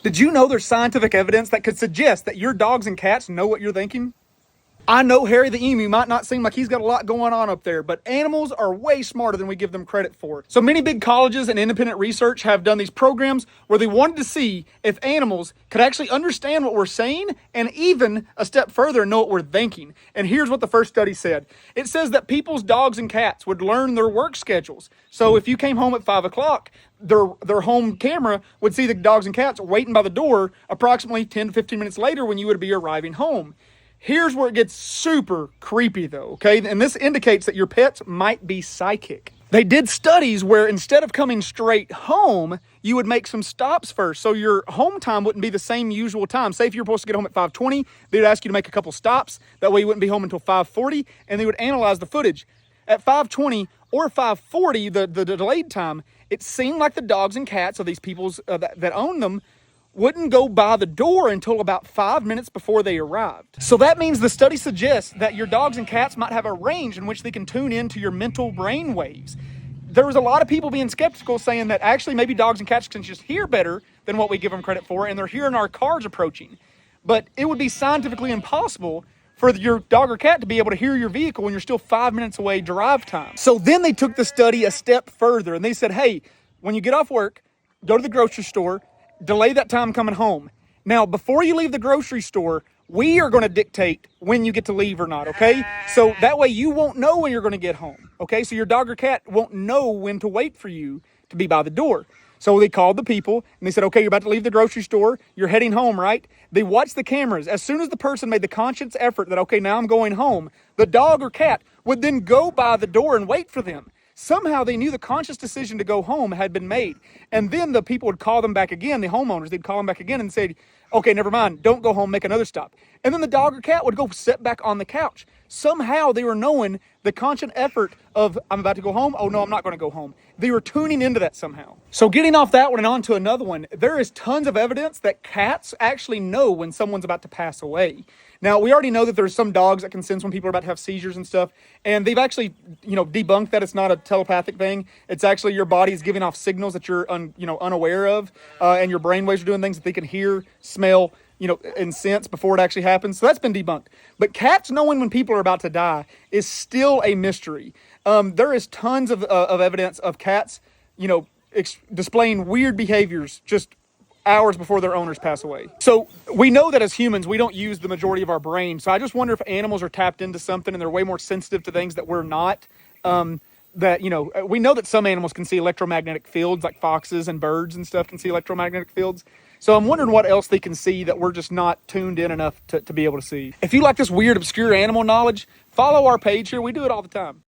Did you know there's scientific evidence that could suggest that your dogs and cats know what you're thinking? I know Harry the Emu might not seem like he's got a lot going on up there, but animals are way smarter than we give them credit for. So many big colleges and independent research have done these programs where they wanted to see if animals could actually understand what we're saying and even a step further know what we're thinking. And here's what the first study said. It says that people's dogs and cats would learn their work schedules. So if you came home at 5 o'clock, their home camera would see the dogs and cats waiting by the door approximately 10 to 15 minutes later when you would be arriving home. Here's where it gets super creepy though, okay? And this indicates that your pets might be psychic. They did studies where instead of coming straight home, you would make some stops first. So your home time wouldn't be the same usual time. Say if you're supposed to get home at 5:20, they would ask you to make a couple stops. That way you wouldn't be home until 5:40, and they would analyze the footage. At 5:20 or 5:40, the delayed time, it seemed like the dogs and cats of these people's that own them wouldn't go by the door until about 5 minutes before they arrived. So that means the study suggests that your dogs and cats might have a range in which they can tune into your mental brain waves. There was a lot of people being skeptical, saying that actually maybe dogs and cats can just hear better than what we give them credit for, and they're hearing our cars approaching. But it would be scientifically impossible for your dog or cat to be able to hear your vehicle when you're still 5 minutes away drive time. So then they took the study a step further and they said, hey, when you get off work, go to the grocery store, delay that time coming home. Now, before you leave the grocery store, we are going to dictate when you get to leave or not, okay? So that way you won't know when you're going to get home, okay? So your dog or cat won't know when to wait for you to be by the door. So they called the people and they said, okay, you're about to leave the grocery store. You're heading home, right? They watched the cameras. As soon as the person made the conscious effort that, okay, now I'm going home, the dog or cat would then go by the door and wait for them. Somehow they knew the conscious decision to go home had been made. And then the people would call them back again, the homeowners, they'd call them back again and say, okay, never mind, don't go home, make another stop. And then the dog or cat would go sit back on the couch. Somehow they were knowing the conscious effort of, I'm about to go home, oh no, I'm not going to go home. They were tuning into that somehow. So getting off that one and on to another one, there is tons of evidence that cats actually know when someone's about to pass away. Now, we already know that there's some dogs that can sense when people are about to have seizures and stuff, and they've actually, debunked that it's not a telepathic thing. It's actually your body's giving off signals that you're, unaware of, and your brainwaves are doing things that they can hear, smell, and sense before it actually happens. So that's been debunked. But cats knowing when people are about to die is still a mystery. There is tons of evidence of cats, displaying weird behaviors just hours before their owners pass away. So we know that as humans, we don't use the majority of our brain. So I just wonder if animals are tapped into something and they're way more sensitive to things that we're not. We know that some animals can see electromagnetic fields, like foxes and birds and stuff can see electromagnetic fields. So I'm wondering what else they can see that we're just not tuned in enough to be able to see. If you like this weird, obscure animal knowledge, follow our page here. We do it all the time.